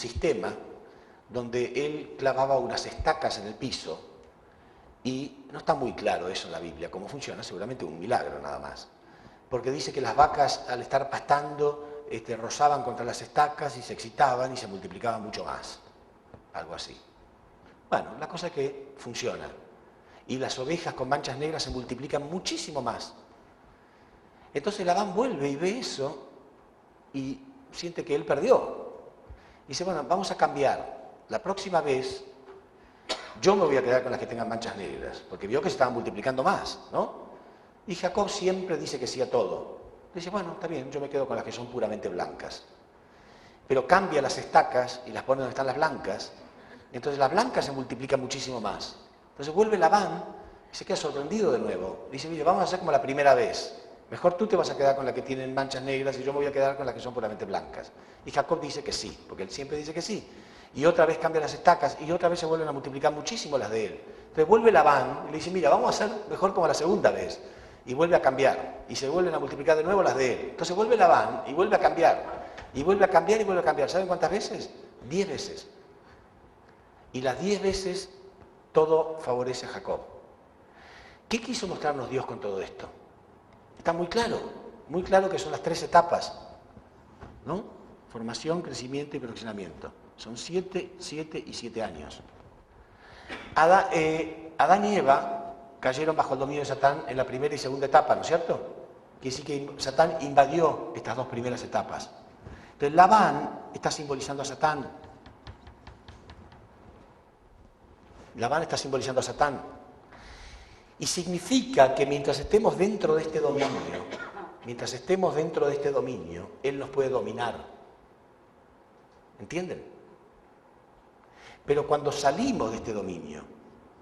sistema donde él clavaba unas estacas en el piso y no está muy claro eso en la Biblia, cómo funciona, seguramente un milagro nada más. Porque dice que las vacas al estar pastando rozaban contra las estacas y se excitaban y se multiplicaban mucho más, algo así. Bueno, la cosa es que funciona. Y las ovejas con manchas negras se multiplican muchísimo más. Entonces Labán vuelve y ve eso y siente que él perdió. Dice, bueno, vamos a cambiar. La próxima vez yo me voy a quedar con las que tengan manchas negras, porque vio que se estaban multiplicando más, ¿no? Y Jacob siempre dice que sí a todo. Dice, bueno, está bien, yo me quedo con las que son puramente blancas. Pero cambia las estacas y las pone donde están las blancas. Entonces las blancas se multiplican muchísimo más. Entonces vuelve Labán y se queda sorprendido de nuevo. Dice, mire, vamos a hacer como la primera vez. Mejor tú te vas a quedar con las que tienen manchas negras y yo me voy a quedar con las que son puramente blancas. Y Jacob dice que sí, porque él siempre dice que sí. Y otra vez cambia las estacas y otra vez se vuelven a multiplicar muchísimo las de él. Entonces vuelve Labán y le dice, mira, vamos a hacer mejor como la segunda vez. Y vuelve a cambiar. Y se vuelven a multiplicar de nuevo las de él. Entonces vuelve Labán y vuelve a cambiar. Y vuelve a cambiar y vuelve a cambiar. ¿Saben cuántas veces? 10 veces. Y las 10 veces todo favorece a Jacob. ¿Qué quiso mostrarnos Dios con todo esto? Está muy claro que son las 3 etapas, ¿no? Formación, crecimiento y perfeccionamiento. Son 7, 7 y 7 años. Adán y Eva cayeron bajo el dominio de Satán en la primera y segunda etapa, ¿no es cierto? Quiere decir que Satán invadió estas 2 primeras etapas. Entonces Labán está simbolizando a Satán. Labán está simbolizando a Satán. Y significa que mientras estemos dentro de este dominio, él nos puede dominar. ¿Entienden? Pero cuando salimos de este dominio,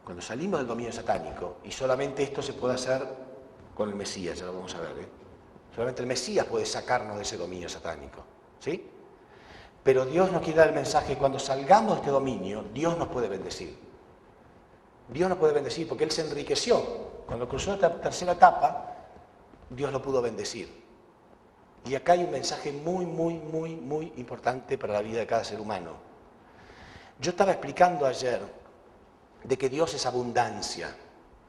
cuando salimos del dominio satánico, y solamente esto se puede hacer con el Mesías, ya lo vamos a ver, solamente el Mesías puede sacarnos de ese dominio satánico, ¿sí? Pero Dios nos quiere dar el mensaje, cuando salgamos de este dominio, Dios nos puede bendecir. Dios nos puede bendecir porque Él se enriqueció. Cuando cruzó esta tercera etapa, Dios lo pudo bendecir. Y acá hay un mensaje muy, muy, muy, muy importante para la vida de cada ser humano. Yo estaba explicando ayer de que Dios es abundancia.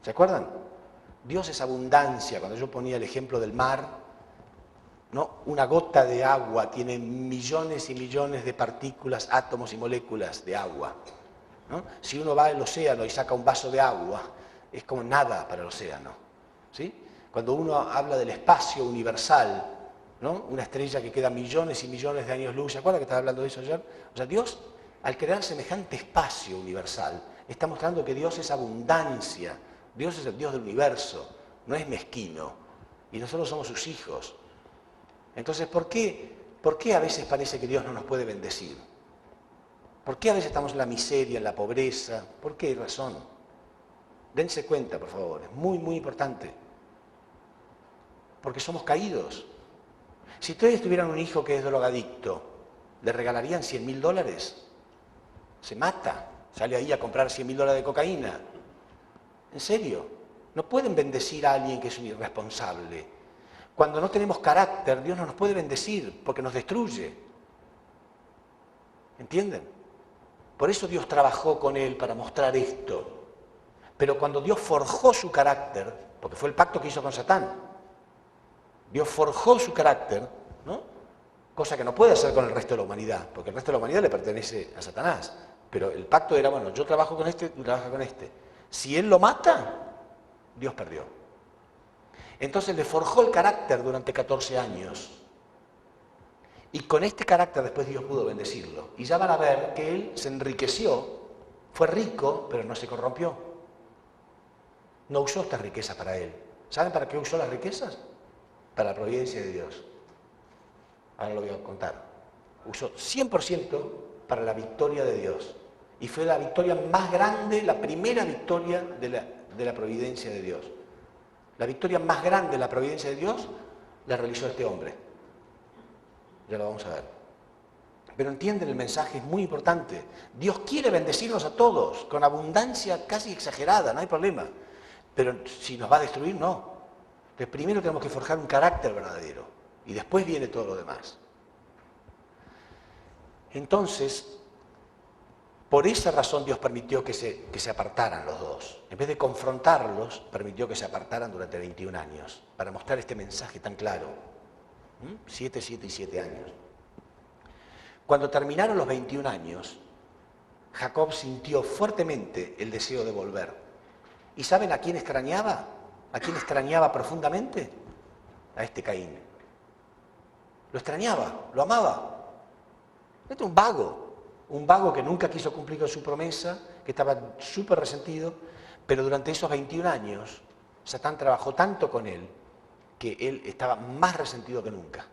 ¿Se acuerdan? Dios es abundancia. Cuando yo ponía el ejemplo del mar, ¿no? Una gota de agua tiene millones y millones de partículas, átomos y moléculas de agua, ¿no? Si uno va al océano y saca un vaso de agua, es como nada para el océano, ¿sí? Cuando uno habla del espacio universal, ¿no? Una estrella que queda millones y millones de años luz, ¿se acuerdan que estaba hablando de eso ayer? O sea, Dios, al crear semejante espacio universal, está mostrando que Dios es abundancia. Dios es el Dios del universo, no es mezquino. Y nosotros somos sus hijos. Entonces, ¿por qué a veces parece que Dios no nos puede bendecir? ¿Por qué a veces estamos en la miseria, en la pobreza? ¿Por qué razón? Dense cuenta, por favor, es muy, muy importante. Porque somos caídos. Si ustedes tuvieran un hijo que es drogadicto, ¿le regalarían $100.000? Se mata, sale ahí a comprar $100.000 de cocaína. ¿En serio? No pueden bendecir a alguien que es un irresponsable. Cuando no tenemos carácter, Dios no nos puede bendecir porque nos destruye. ¿Entienden? Por eso Dios trabajó con él para mostrar esto. Pero cuando Dios forjó su carácter, porque fue el pacto que hizo con Satán, Dios forjó su carácter, ¿no? Cosa que no puede hacer con el resto de la humanidad, porque el resto de la humanidad le pertenece a Satanás. Pero el pacto era, bueno, yo trabajo con este, tú trabajas con este. Si él lo mata, Dios perdió. Entonces le forjó el carácter durante 14 años. Y con este carácter después Dios pudo bendecirlo. Y ya van a ver que él se enriqueció, fue rico, pero no se corrompió. No usó esta riqueza para él. ¿Saben para qué usó las riquezas? Para la providencia de Dios. Ahora lo voy a contar. Usó 100% para la victoria de Dios. Y fue la victoria más grande, la primera victoria de la providencia de Dios. La victoria más grande de la providencia de Dios la realizó este hombre. Ya lo vamos a ver. Pero entienden el mensaje, es muy importante. Dios quiere bendecirnos a todos, con abundancia casi exagerada, no hay problema. Pero si nos va a destruir, no. Entonces primero tenemos que forjar un carácter verdadero. Y después viene todo lo demás. Entonces, Por esa razón Dios permitió que se apartaran los dos. En vez de confrontarlos, permitió que se apartaran durante 21 años, para mostrar este mensaje tan claro. 7, 7 y 7 años. Cuando terminaron los 21 años, Jacob sintió fuertemente el deseo de volver. ¿Y saben a quién extrañaba? ¿A quién extrañaba profundamente? A este Caín. Lo extrañaba, lo amaba. Este es un vago que nunca quiso cumplir con su promesa, que estaba súper resentido, pero durante esos 21 años, Satán trabajó tanto con él, que él estaba más resentido que nunca.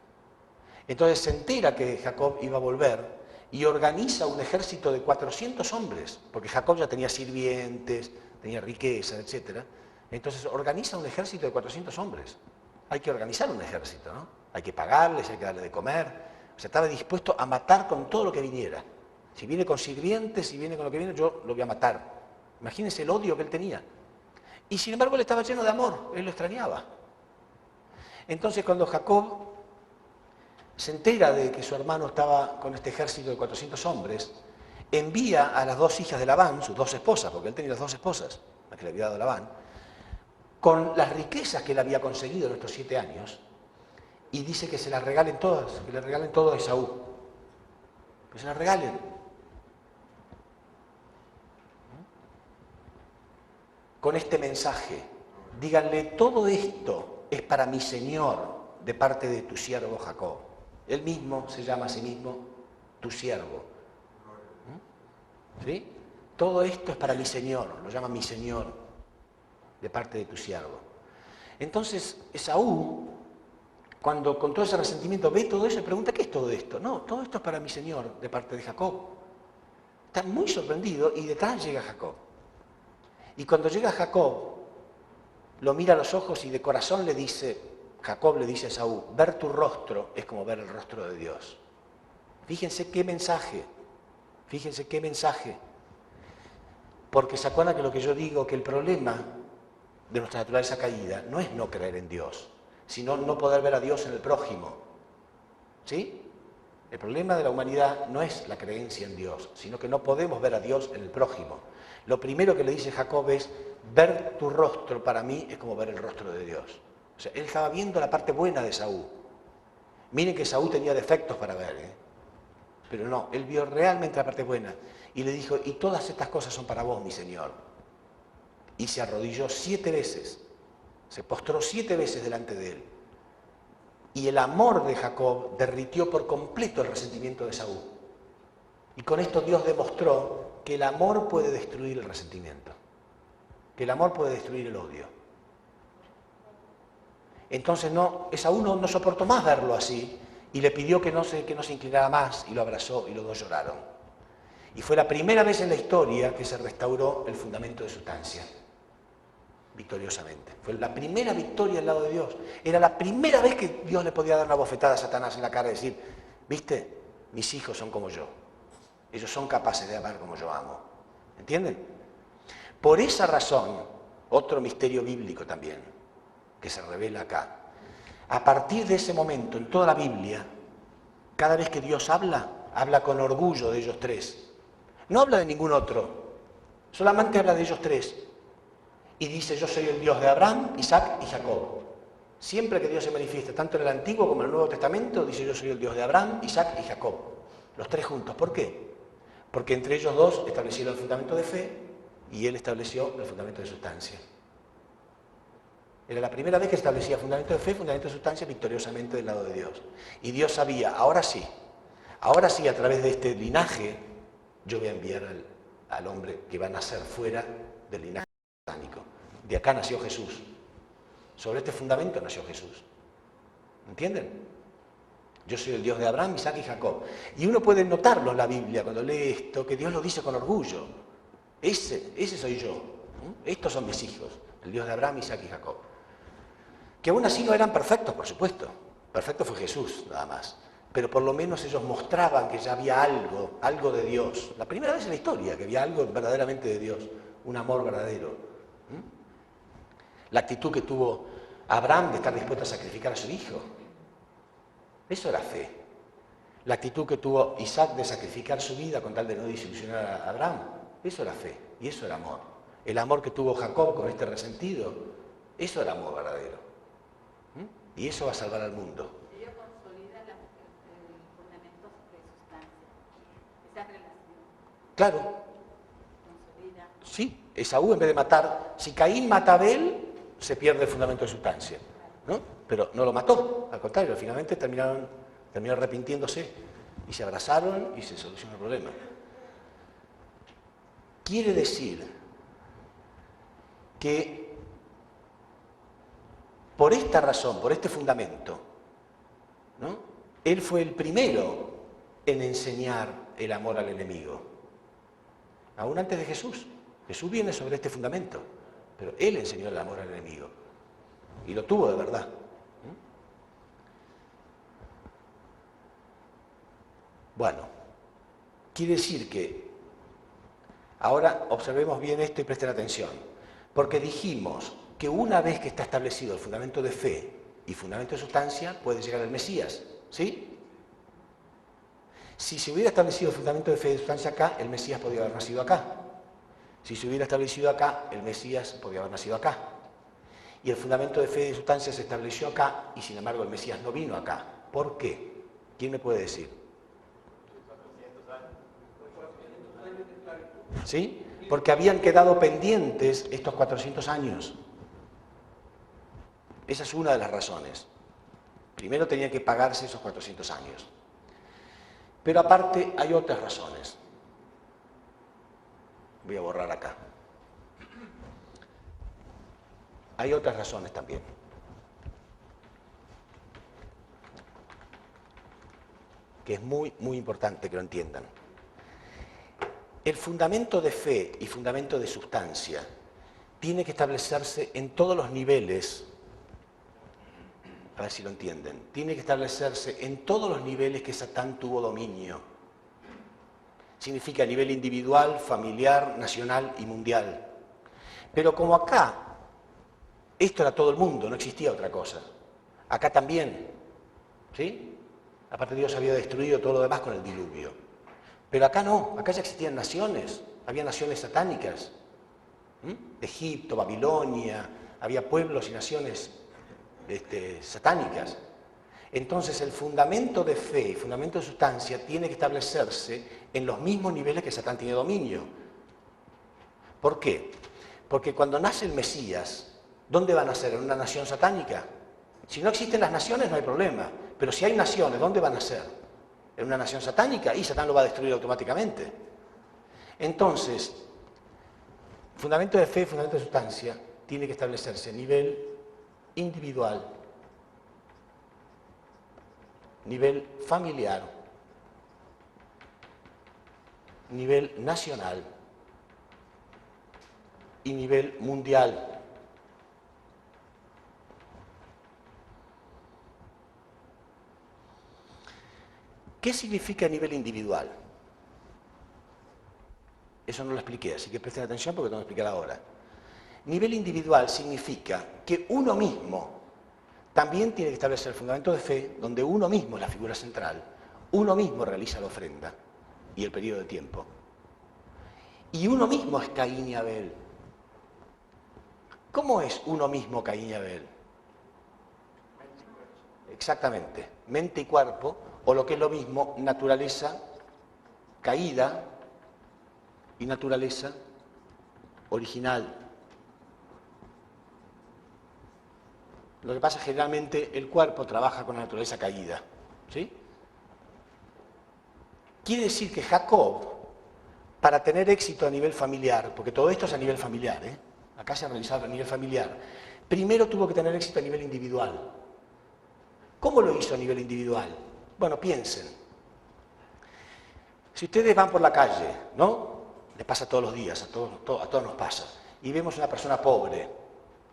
Entonces se entera que Jacob iba a volver y organiza un ejército de 400 hombres, porque Jacob ya tenía sirvientes, tenía riqueza, etc. Entonces organiza un ejército de 400 hombres. Hay que organizar un ejército, ¿no? Hay que pagarles, hay que darle de comer. O sea, estaba dispuesto a matar con todo lo que viniera. Si viene con sirvientes, si viene con lo que viene, yo lo voy a matar. Imagínense el odio que él tenía. Y sin embargo él estaba lleno de amor, él lo extrañaba. Entonces cuando Jacob se entera de que su hermano estaba con este ejército de 400 hombres, envía a las dos hijas de Labán, sus dos esposas, porque él tenía las dos esposas, las que le había dado Labán, con las riquezas que él había conseguido en estos 7 años, y dice que se las regalen todas, que le regalen todo a Esaú. Que se las regalen. Con este mensaje, díganle, todo esto es para mi Señor, de parte de tu siervo Jacob. Él mismo se llama a sí mismo tu siervo. ¿Sí? Todo esto es para mi Señor, lo llama mi Señor, de parte de tu siervo. Entonces, Esaú, cuando con todo ese resentimiento ve todo eso, pregunta, ¿qué es todo esto? No, todo esto es para mi Señor, de parte de Jacob. Está muy sorprendido y detrás llega Jacob. Y cuando llega Jacob, lo mira a los ojos y de corazón le dice, Jacob le dice a Esaú, ver tu rostro es como ver el rostro de Dios. Fíjense qué mensaje, porque se acuerdan que lo que yo digo, que el problema de nuestra naturaleza caída no es no creer en Dios, sino no poder ver a Dios en el prójimo. ¿Sí? El problema de la humanidad no es la creencia en Dios, sino que no podemos ver a Dios en el prójimo. Lo primero que le dice Jacob es, ver tu rostro para mí es como ver el rostro de Dios. O sea, él estaba viendo la parte buena de Esaú. Miren que Esaú tenía defectos para ver, pero no, él vio realmente la parte buena. Y le dijo, y todas estas cosas son para vos, mi Señor. Y se arrodilló 7 veces, se postró 7 veces delante de él. Y el amor de Jacob derritió por completo el resentimiento de Esaú. Y con esto Dios demostró que el amor puede destruir el resentimiento, que el amor puede destruir el odio. Entonces Esaú no soportó más verlo así y le pidió que no se inclinara más y lo abrazó y los dos lloraron. Y fue la primera vez en la historia que se restauró el fundamento de sustancia, victoriosamente. Fue la primera victoria al lado de Dios. Era la primera vez que Dios le podía dar una bofetada a Satanás en la cara y decir, ¿viste? Mis hijos son como yo. Ellos son capaces de amar como yo amo. ¿Entienden? Por esa razón, otro misterio bíblico también, que se revela acá. A partir de ese momento, en toda la Biblia, cada vez que Dios habla con orgullo de ellos tres. No habla de ningún otro, solamente habla de ellos tres. Y dice, yo soy el Dios de Abraham, Isaac y Jacob. Siempre que Dios se manifiesta, tanto en el Antiguo como en el Nuevo Testamento, dice, yo soy el Dios de Abraham, Isaac y Jacob. Los tres juntos. ¿Por qué? Porque entre ellos dos establecieron el fundamento de fe y él estableció el fundamento de sustancia. Era la primera vez que establecía fundamento de fe, fundamento de sustancia, victoriosamente del lado de Dios. Y Dios sabía, ahora sí, a través de este linaje, yo voy a enviar al hombre que va a nacer fuera del linaje satánico. De acá nació Jesús. Sobre este fundamento nació Jesús. ¿Entienden? Yo soy el Dios de Abraham, Isaac y Jacob. Y uno puede notarlo en la Biblia cuando lee esto, que Dios lo dice con orgullo. Ese soy yo. Estos son mis hijos, el Dios de Abraham, Isaac y Jacob. Que aún así no eran perfectos, por supuesto. Perfecto fue Jesús, nada más. Pero por lo menos ellos mostraban que ya había algo de Dios. La primera vez en la historia que había algo verdaderamente de Dios, un amor verdadero. La actitud que tuvo Abraham de estar dispuesto a sacrificar a su hijo. Eso era fe. La actitud que tuvo Isaac de sacrificar su vida con tal de no desilusionar a Abraham, eso era fe y eso era amor. El amor que tuvo Jacob con este resentido, eso era amor verdadero. Y eso va a salvar al mundo. Ello consolida el fundamento de sustancia, esa relación. Claro. Consolida. Sí, Esaú en vez de matar, si Caín mata a Abel, se pierde el fundamento de sustancia, ¿no? Pero no lo mató, al contrario, finalmente terminaron arrepintiéndose y se abrazaron y se solucionó el problema. Quiere decir que por esta razón, por este fundamento, ¿no? Él fue el primero en enseñar el amor al enemigo, aún antes de Jesús. Jesús viene sobre este fundamento, pero él enseñó el amor al enemigo y lo tuvo de verdad. Bueno, quiere decir que ahora observemos bien esto y presten atención, porque dijimos que una vez que está establecido el fundamento de fe y fundamento de sustancia, puede llegar el Mesías, ¿sí? Si se hubiera establecido el fundamento de fe y de sustancia acá, el Mesías podría haber nacido acá. Si se hubiera establecido acá, el Mesías podría haber nacido acá. Y el fundamento de fe y de sustancia se estableció acá y sin embargo el Mesías no vino acá. ¿Por qué? ¿Quién me puede decir? ¿Sí? Porque habían quedado pendientes estos 400 años. Esa es una de las razones. Primero tenía que pagarse esos 400 años. Pero aparte hay otras razones. Voy a borrar acá. Hay otras razones también. Que es muy, muy importante que lo entiendan. El fundamento de fe y fundamento de sustancia tiene que establecerse en todos los niveles, a ver si lo entienden, tiene que establecerse en todos los niveles que Satán tuvo dominio. Significa a nivel individual, familiar, nacional y mundial. Pero como acá, esto era todo el mundo, no existía otra cosa. Acá también, ¿sí? Aparte Dios había destruido todo lo demás con el diluvio. Pero acá no, acá ya existían naciones, había naciones satánicas. Egipto, Babilonia, había pueblos y naciones satánicas. Entonces el fundamento de fe y fundamento de sustancia tiene que establecerse en los mismos niveles que Satán tiene dominio. ¿Por qué? Porque cuando nace el Mesías, ¿dónde va a nacer? ¿En una nación satánica? Si no existen las naciones no hay problema, pero si hay naciones, ¿dónde van a nacer? En una nación satánica y Satán lo va a destruir automáticamente. Entonces, fundamento de fe y fundamento de sustancia tiene que establecerse a nivel individual, nivel familiar, nivel nacional y nivel mundial. ¿Qué significa a nivel individual? Eso no lo expliqué, así que presten atención porque tengo que explicar ahora. Nivel individual significa que uno mismo también tiene que establecer el fundamento de fe, donde uno mismo es la figura central, uno mismo realiza la ofrenda y el periodo de tiempo. Y uno mismo es Caín y Abel. ¿Cómo es uno mismo Caín y Abel? Exactamente, mente y cuerpo, o lo que es lo mismo, naturaleza caída y naturaleza original. Lo que pasa es que generalmente el cuerpo trabaja con la naturaleza caída, ¿sí? Quiere decir que Jacob, para tener éxito a nivel familiar, porque todo esto es a nivel familiar, acá se ha realizado a nivel familiar, primero tuvo que tener éxito a nivel individual. ¿Cómo lo hizo a nivel individual? Bueno, piensen. Si ustedes van por la calle, ¿no? Les pasa todos los días, a todos nos pasa, y vemos una persona pobre,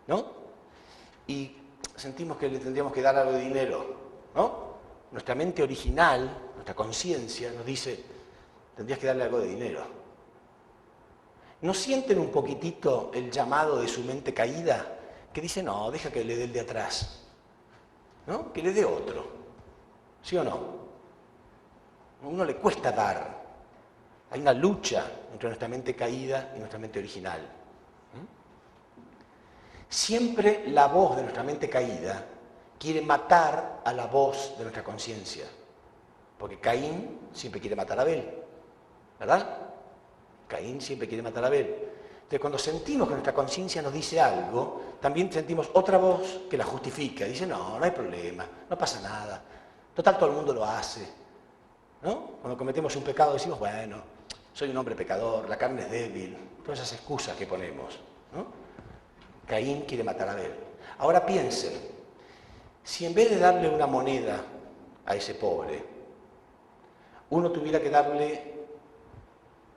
¿no? Y sentimos que le tendríamos que dar algo de dinero, ¿no? Nuestra mente original, nuestra conciencia nos dice, tendrías que darle algo de dinero. ¿No sienten un poquitito el llamado de su mente caída? Que dice, no, deja que le dé el de atrás, ¿no? Que le dé otro, ¿sí o no? A uno le cuesta dar. Hay una lucha entre nuestra mente caída y nuestra mente original. Siempre la voz de nuestra mente caída quiere matar a la voz de nuestra conciencia. Porque Caín siempre quiere matar a Abel, ¿verdad? Caín siempre quiere matar a Abel. Entonces, cuando sentimos que nuestra conciencia nos dice algo, también sentimos otra voz que la justifica. Dice, no hay problema, no pasa nada. Total, todo el mundo lo hace. ¿No? Cuando cometemos un pecado decimos, bueno, soy un hombre pecador, la carne es débil. Todas esas excusas que ponemos, ¿no? Caín quiere matar a Abel. Ahora piensen, si en vez de darle una moneda a ese pobre, uno tuviera que darle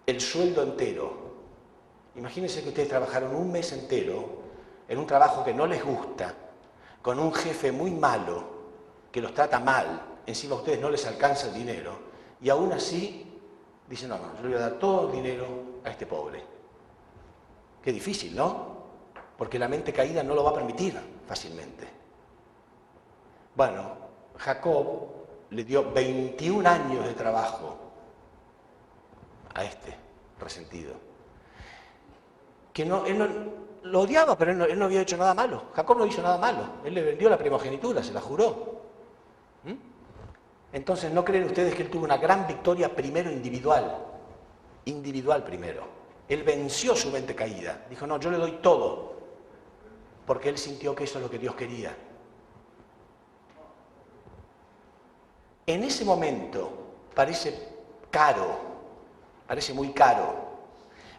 el sueldo entero. Imagínense que ustedes trabajaron un mes entero en un trabajo que no les gusta, con un jefe muy malo, que los trata mal, encima a ustedes no les alcanza el dinero, y aún así dicen, no, yo le voy a dar todo el dinero a este pobre. Qué difícil, ¿no? Porque la mente caída no lo va a permitir fácilmente. Bueno, Jacob le dio 21 años de trabajo a este resentido. Que no, él no, lo odiaba, pero él no había hecho nada malo. Jacob no hizo nada malo. Él le vendió la primogenitura, se la juró. Entonces, ¿no creen ustedes que él tuvo una gran victoria primero individual? Individual primero. Él venció su mente caída. Dijo, no, yo le doy todo. Porque él sintió que eso es lo que Dios quería. En ese momento parece caro, parece muy caro.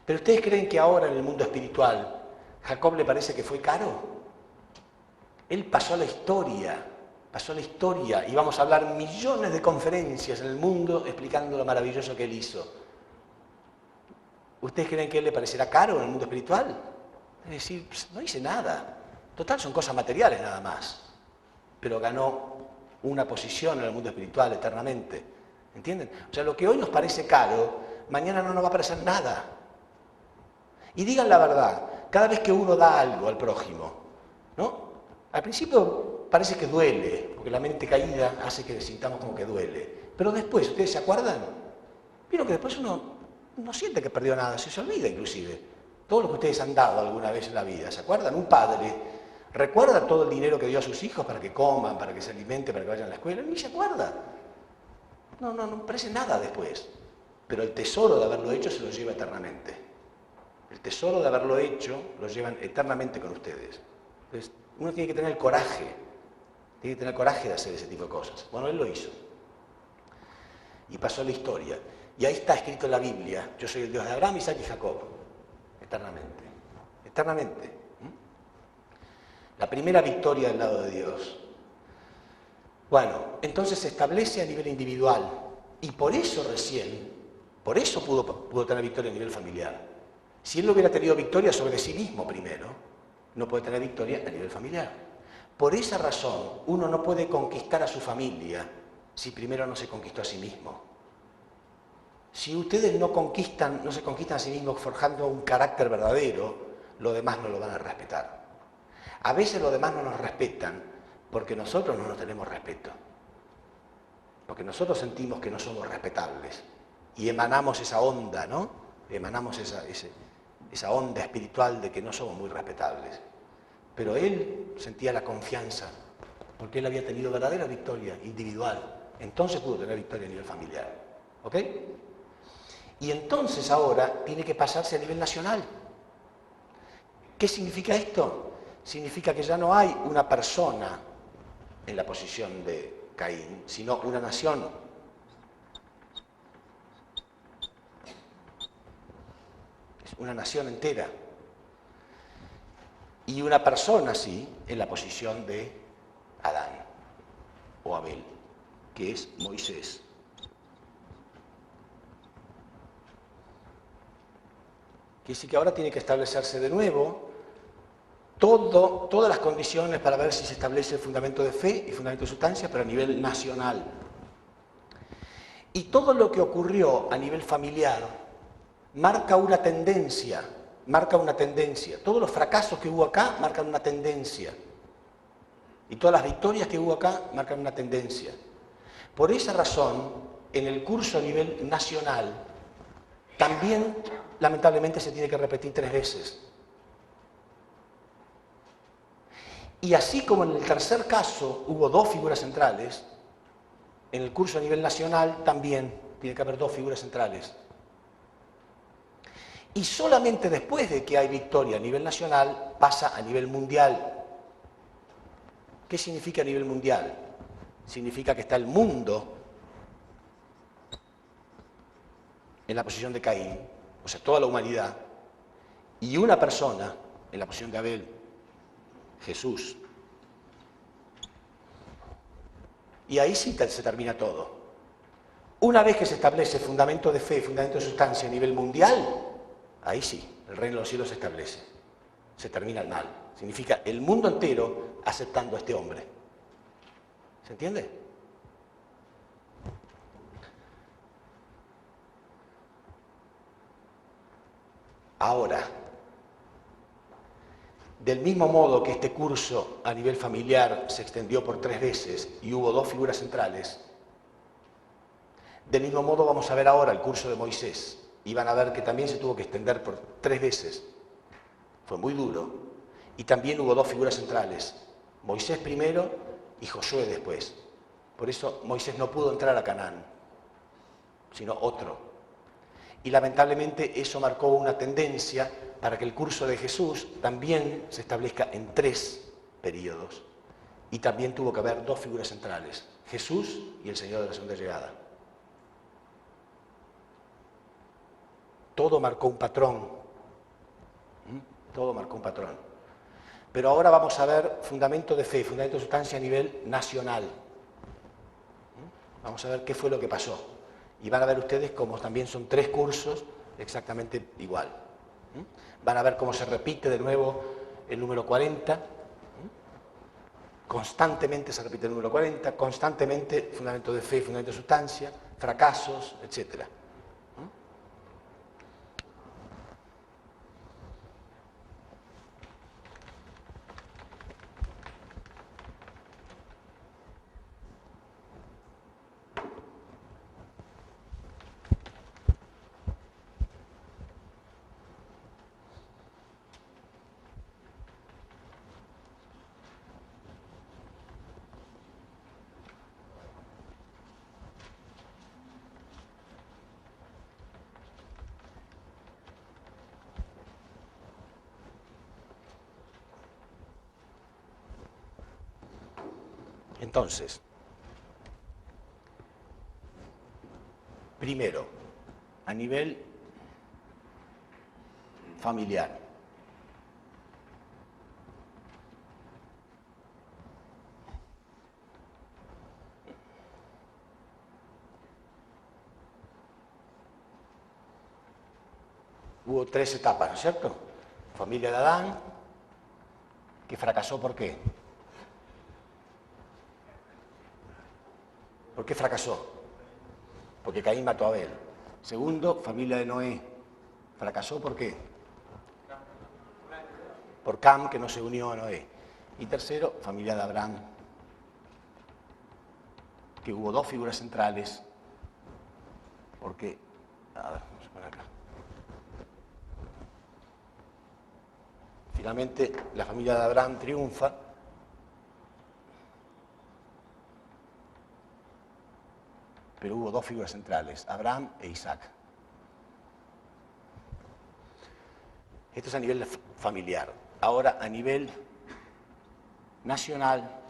Pero ¿ustedes creen que ahora en el mundo espiritual Jacob le parece que fue caro? Él pasó a la historia, y vamos a hablar millones de conferencias en el mundo explicando lo maravilloso que él hizo. ¿Ustedes creen que él le parecerá caro en el mundo espiritual? Es decir, no hice nada. Total, son cosas materiales nada más. Pero ganó una posición en el mundo espiritual eternamente. ¿Entienden? O sea, lo que hoy nos parece caro, mañana no nos va a parecer nada. Y digan la verdad, cada vez que uno da algo al prójimo, ¿no? Al principio parece que duele, porque la mente caída hace que sintamos como que duele. Pero después, ¿ustedes se acuerdan? Vieron que después uno no siente que perdió nada, se olvida inclusive. Todo lo que ustedes han dado alguna vez en la vida, ¿se acuerdan? Un padre recuerda todo el dinero que dio a sus hijos para que coman, para que se alimenten, para que vayan a la escuela, ni se acuerda. No parece nada después. Pero el tesoro de haberlo hecho se lo lleva eternamente. El tesoro de haberlo hecho lo llevan eternamente con ustedes. Entonces, uno tiene que tener el coraje, de hacer ese tipo de cosas. Bueno, él lo hizo. Y pasó la historia. Y ahí está escrito en la Biblia, yo soy el Dios de Abraham, Isaac y Jacob. Eternamente. Eternamente. La primera victoria del lado de Dios. Bueno, entonces se establece a nivel individual. Y por eso pudo tener victoria a nivel familiar. Si él no hubiera tenido victoria sobre sí mismo primero, no puede tener victoria a nivel familiar. Por esa razón, uno no puede conquistar a su familia si primero no se conquistó a sí mismo. Si ustedes no se conquistan a sí mismos forjando un carácter verdadero, los demás no lo van a respetar. A veces los demás no nos respetan porque nosotros no nos tenemos respeto. Porque nosotros sentimos que no somos respetables y emanamos esa onda, ¿no? Emanamos esa onda espiritual de que no somos muy respetables. Pero él sentía la confianza porque él había tenido verdadera victoria individual. Entonces pudo tener victoria a nivel familiar. ¿Ok? Y entonces ahora tiene que pasarse a nivel nacional. ¿Qué significa esto? Significa que ya no hay una persona en la posición de Caín, sino una nación. Es una nación entera. Y una persona, sí, en la posición de Adán o Abel, que es Moisés. Quiere decir que ahora tiene que establecerse de nuevo todas las condiciones para ver si se establece el fundamento de fe y fundamento de sustancia, pero a nivel nacional. Y todo lo que ocurrió a nivel familiar marca una tendencia. Todos los fracasos que hubo acá marcan una tendencia. Y todas las victorias que hubo acá marcan una tendencia. Por esa razón, en el curso a nivel nacional también, lamentablemente, se tiene que repetir 3 veces. Y así como en el tercer caso hubo 2 figuras centrales, en el curso a nivel nacional también tiene que haber 2 figuras centrales. Y solamente después de que hay victoria a nivel nacional, pasa a nivel mundial. ¿Qué significa a nivel mundial? Significa que está el mundo en la posición de Caín, o sea, toda la humanidad, y una persona en la posición de Abel, Jesús. Y ahí sí se termina todo. Una vez que se establece fundamento de fe, fundamento de sustancia a nivel mundial, ahí sí, el reino de los cielos se establece. Se termina el mal. Significa el mundo entero aceptando a este hombre. ¿Se entiende? Ahora, del mismo modo que este curso a nivel familiar se extendió por 3 veces y hubo 2 figuras centrales, del mismo modo vamos a ver ahora el curso de Moisés. Y van a ver que también se tuvo que extender por 3 veces. Fue muy duro. Y también hubo 2 figuras centrales. Moisés primero y Josué después. Por eso Moisés no pudo entrar a Canaán, sino otro. Y lamentablemente eso marcó una tendencia para que el curso de Jesús también se establezca en 3 periodos. Y también tuvo que haber 2 figuras centrales, Jesús y el Señor de la segunda llegada. Todo marcó un patrón. Todo marcó un patrón. Pero ahora vamos a ver fundamento de fe, fundamento de sustancia a nivel nacional. Vamos a ver qué fue lo que pasó. Y van a ver ustedes cómo también son 3 cursos exactamente igual. Van a ver cómo se repite de nuevo el número 40. Constantemente se repite el número 40, constantemente fundamento de fe, fundamento de sustancia, fracasos, etc. Entonces, primero, a nivel familiar. Hubo 3 etapas, ¿no es cierto? Familia de Adán, que fracasó, ¿por qué? ¿Por qué fracasó? Porque Caín mató a Abel. Segundo, familia de Noé. ¿Fracasó por qué? Por Cam, que no se unió a Noé. Y tercero, familia de Abraham, que hubo 2 figuras centrales, porque, a ver, vamos a poner acá. Finalmente, la familia de Abraham triunfa, pero hubo 2 figuras centrales, Abraham e Isaac. Esto es a nivel familiar. Ahora, a nivel nacional,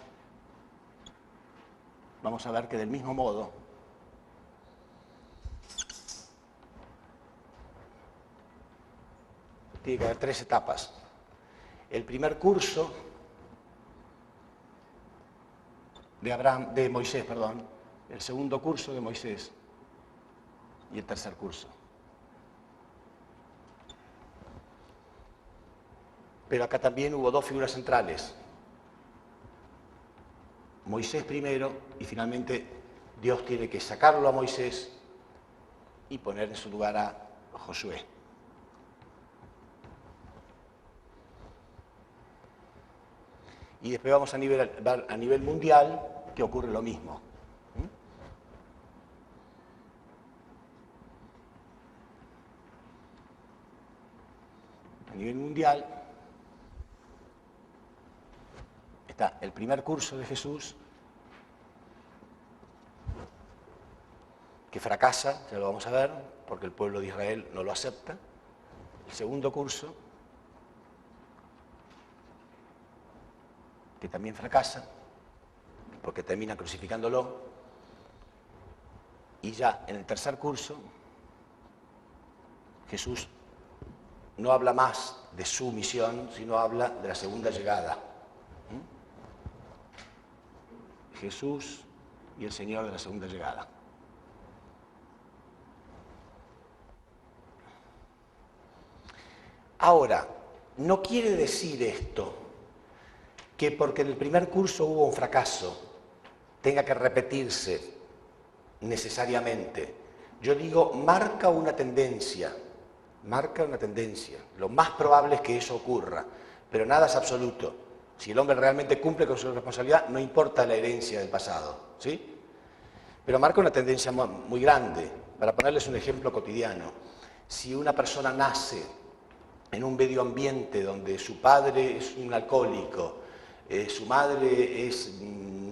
vamos a ver que del mismo modo tiene que haber 3 etapas. El primer curso de Moisés, el segundo curso de Moisés y el tercer curso. Pero acá también hubo 2 figuras centrales. Moisés primero y finalmente Dios tiene que sacarlo a Moisés y poner en su lugar a Josué. Y después vamos a nivel mundial, que ocurre lo mismo. A nivel mundial está el primer curso de Jesús, que fracasa, ya lo vamos a ver, porque el pueblo de Israel no lo acepta. El segundo curso, que también fracasa, porque termina crucificándolo. Y ya en el tercer curso, Jesús no habla más de su misión, sino habla de la segunda llegada. Jesús y el Señor de la segunda llegada. Ahora, no quiere decir esto que porque en el primer curso hubo un fracaso, tenga que repetirse necesariamente. Yo digo, marca una tendencia. Lo más probable es que eso ocurra, pero nada es absoluto. Si el hombre realmente cumple con su responsabilidad, no importa la herencia del pasado, ¿sí? Pero marca una tendencia muy grande. Para ponerles un ejemplo cotidiano, si una persona nace en un medio ambiente donde su padre es un alcohólico, su madre es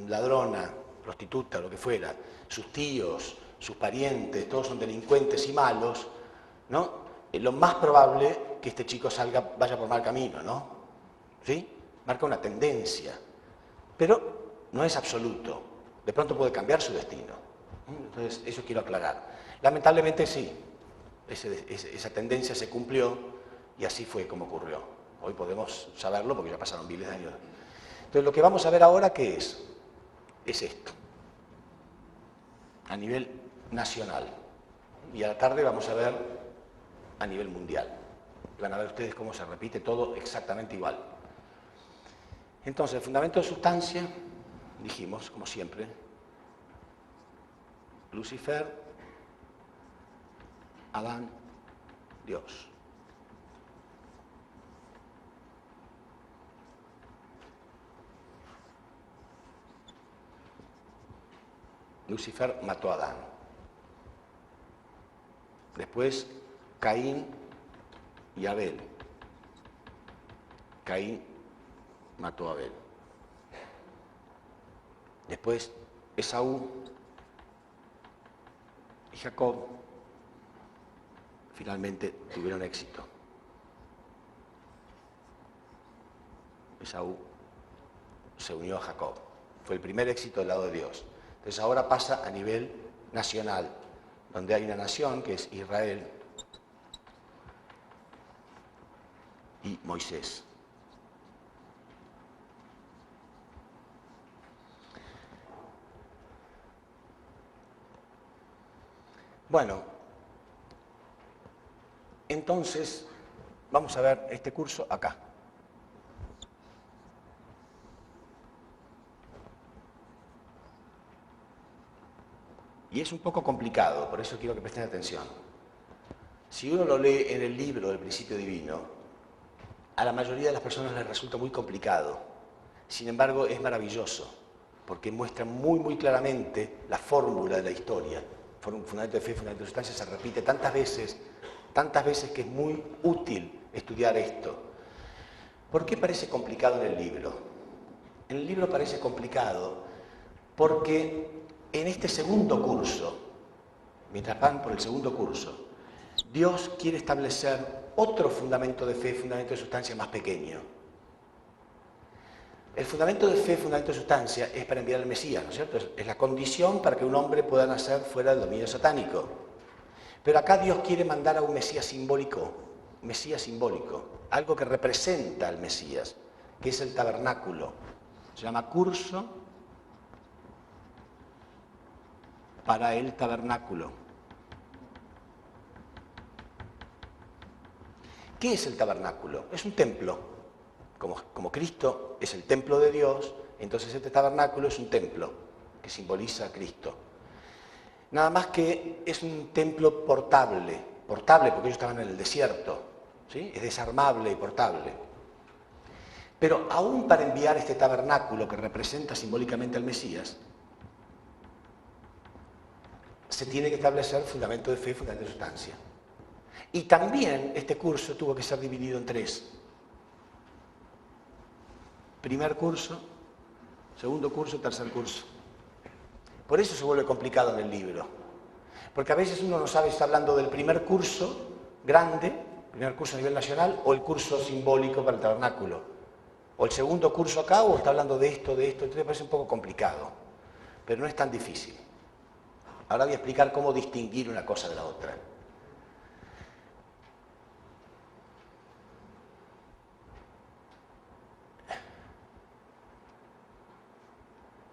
ladrona, prostituta, lo que fuera, sus tíos, sus parientes, todos son delincuentes y malos, ¿no? Lo más probable es que este chico vaya por mal camino, ¿no? ¿Sí? Marca una tendencia, pero no es absoluto. De pronto puede cambiar su destino. Entonces, eso quiero aclarar. Lamentablemente sí, esa tendencia se cumplió y así fue como ocurrió. Hoy podemos saberlo porque ya pasaron miles de años. Entonces, lo que vamos a ver ahora, ¿qué es? Es esto, a nivel nacional. Y a la tarde vamos a ver a nivel mundial. Van a ver ustedes cómo se repite todo exactamente igual. Entonces, el fundamento de sustancia, dijimos, como siempre, Lucifer, Adán, Dios. Lucifer mató a Adán. Después, Caín y Abel. Caín mató a Abel. Después, Esaú y Jacob finalmente tuvieron éxito. Esaú se unió a Jacob. Fue el primer éxito del lado de Dios. Entonces ahora pasa a nivel nacional, donde hay una nación que es Israel y Moisés. Bueno, entonces vamos a ver este curso acá. Y es un poco complicado, por eso quiero que presten atención. Si uno lo lee en el libro del Principio Divino, a la mayoría de las personas les resulta muy complicado. Sin embargo, es maravilloso, porque muestra muy claramente la fórmula de la historia. Fundamento de fe, fundamento de sustancia, se repite tantas veces que es muy útil estudiar esto. ¿Por qué parece complicado en el libro? En el libro parece complicado porque en este segundo curso, mientras van por el segundo curso, Dios quiere establecer otro fundamento de fe, fundamento de sustancia más pequeño. El fundamento de fe, fundamento de sustancia, es para enviar al Mesías, ¿no es cierto? Es la condición para que un hombre pueda nacer fuera del dominio satánico. Pero acá Dios quiere mandar a un Mesías simbólico, algo que representa al Mesías, que es el tabernáculo. Se llama curso para el tabernáculo. ¿Qué es el tabernáculo? Es un templo. Como Cristo es el templo de Dios, entonces este tabernáculo es un templo que simboliza a Cristo. Nada más que es un templo portable porque ellos estaban en el desierto, ¿sí? Es desarmable y portable. Pero aún para enviar este tabernáculo que representa simbólicamente al Mesías, se tiene que establecer fundamento de fe y fundamento de sustancia. Y también este curso tuvo que ser dividido en 3. Primer curso, segundo curso, tercer curso. Por eso se vuelve complicado en el libro. Porque a veces uno no sabe si está hablando del primer curso grande, primer curso a nivel nacional, o el curso simbólico para el tabernáculo. O el segundo curso acá, o está hablando de esto, entonces me parece un poco complicado. Pero no es tan difícil. Ahora voy a explicar cómo distinguir una cosa de la otra.